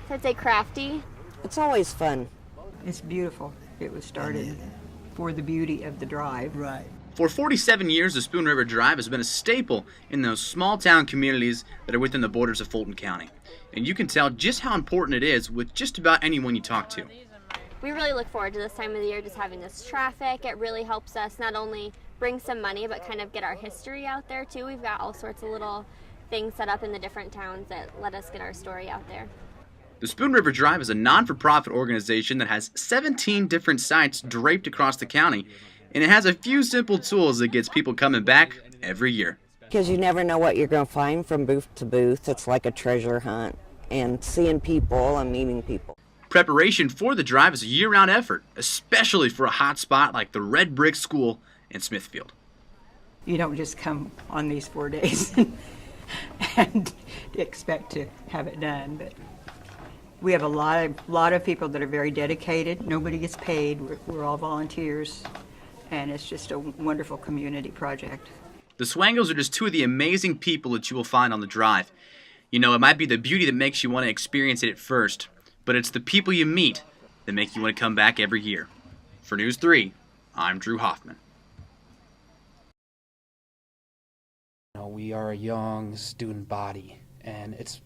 So I'd say crafty. It's always fun. It's beautiful. It was started for the beauty of the drive. Right. For 47 years, the Spoon River Drive has been a staple in those small town communities that are within the borders of Fulton County. And you can tell just how important it is with just about anyone you talk to. We really look forward to this time of the year, just having this traffic. It really helps us not only bring some money, but kind of get our history out there too. We've got all sorts of little things set up in the different towns that let us get our story out there. The Spoon River Drive is a non-for-profit organization that has 17 different sites draped across the county, and it has a few simple tools that gets people coming back every year. Because you never know what you're going to find from booth to booth. It's like a treasure hunt, and seeing people and meeting people. Preparation for the drive is a year-round effort, especially for a hot spot like the Red Brick School in Smithfield. You don't just come on these 4 days and expect to have it done, but we have a lot of people that are very dedicated. Nobody gets paid. We're all volunteers, and it's just a wonderful community project. The Swangles are just two of the amazing people that you will find on the drive. You know, it might be the beauty that makes you want to experience it at first, but it's the people you meet that make you want to come back every year. For News 3, I'm Drew Hoffman. We are a young student body, and it's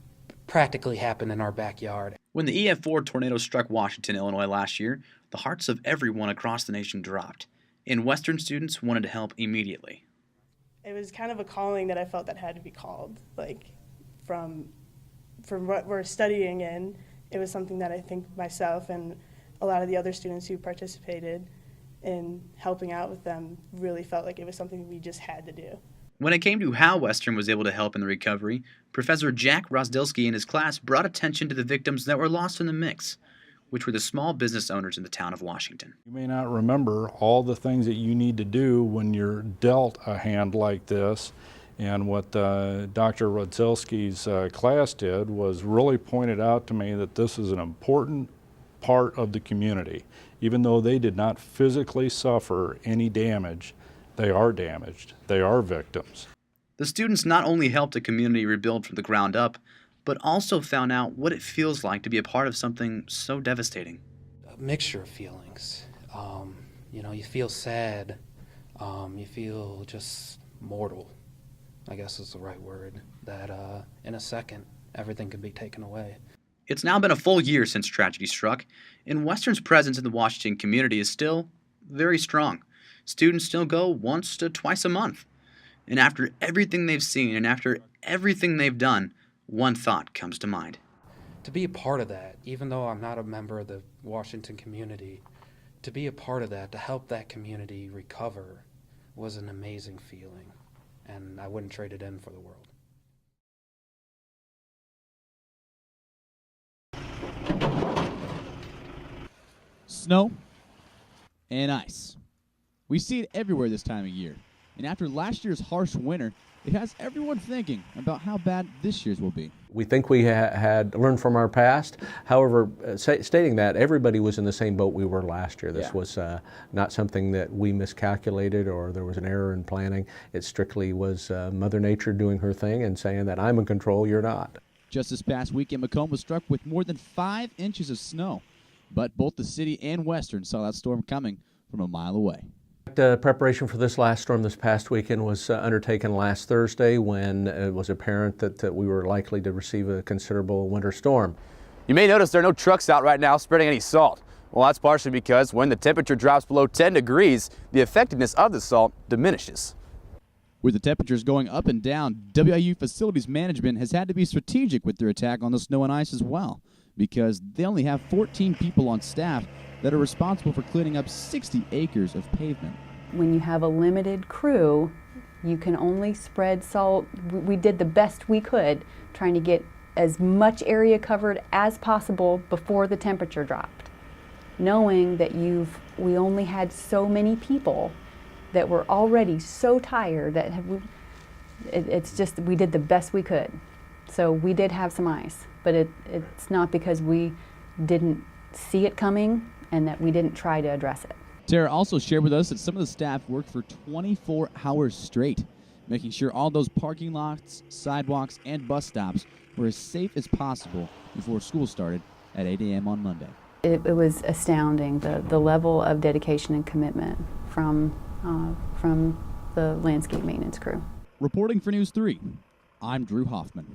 practically happened in our backyard. When the EF4 tornado struck Washington, Illinois last year, the hearts of everyone across the nation dropped, and Western students wanted to help immediately. It was kind of a calling that I felt that had to be called, like from what we're studying in. It was something that I think myself and a lot of the other students who participated in helping out with them really felt like it was something we just had to do. When it came to how Western was able to help in the recovery, Professor Jack Rosdilsky and his class brought attention to the victims that were lost in the mix, which were the small business owners in the town of Washington. You may not remember all the things that you need to do when you're dealt a hand like this, and what Dr. Rosdilsky's class did was really pointed out to me that this is an important part of the community. Even though they did not physically suffer any damage, they are damaged. They are victims. The students not only helped the community rebuild from the ground up, but also found out what it feels like to be a part of something so devastating. A mixture of feelings. You feel sad. You feel just mortal, I guess is the right word, that in a second, everything could be taken away. It's now been a full year since tragedy struck, and Western's presence in the Washington community is still very strong. Students still go once to twice a month. And after everything they've seen and after everything they've done, one thought comes to mind. To be a part of that, even though I'm not a member of the Washington community, to be a part of that, to help that community recover, was an amazing feeling, and I wouldn't trade it in for the world. Snow and ice. We see it everywhere this time of year, and after last year's harsh winter, it has everyone thinking about how bad this year's will be. We think we had learned from our past. However, stating that, everybody was in the same boat we were last year. This was not something that we miscalculated or there was an error in planning. It strictly was Mother Nature doing her thing and saying that I'm in control, you're not. Just this past weekend, Macomb was struck with more than 5 inches of snow, but both the city and Western saw that storm coming from a mile away. The preparation for this last storm this past weekend was undertaken last Thursday when it was apparent that we were likely to receive a considerable winter storm. You may notice there are no trucks out right now spreading any salt. Well, that's partially because when the temperature drops below 10 degrees, the effectiveness of the salt diminishes. With the temperatures going up and down, WIU Facilities Management has had to be strategic with their attack on the snow and ice as well, because they only have 14 people on staff that are responsible for cleaning up 60 acres of pavement. When you have a limited crew, you can only spread salt. We did the best we could, trying to get as much area covered as possible before the temperature dropped, knowing that we only had so many people that were already so tired that it's just we did the best we could. So we did have some ice, but it's not because we didn't see it coming and that we didn't try to address it. Tara also shared with us that some of the staff worked for 24 hours straight making sure all those parking lots, sidewalks, and bus stops were as safe as possible before school started at 8 a.m. on Monday. It was astounding, the level of dedication and commitment from the landscape maintenance crew. Reporting for News 3, I'm Drew Hoffman.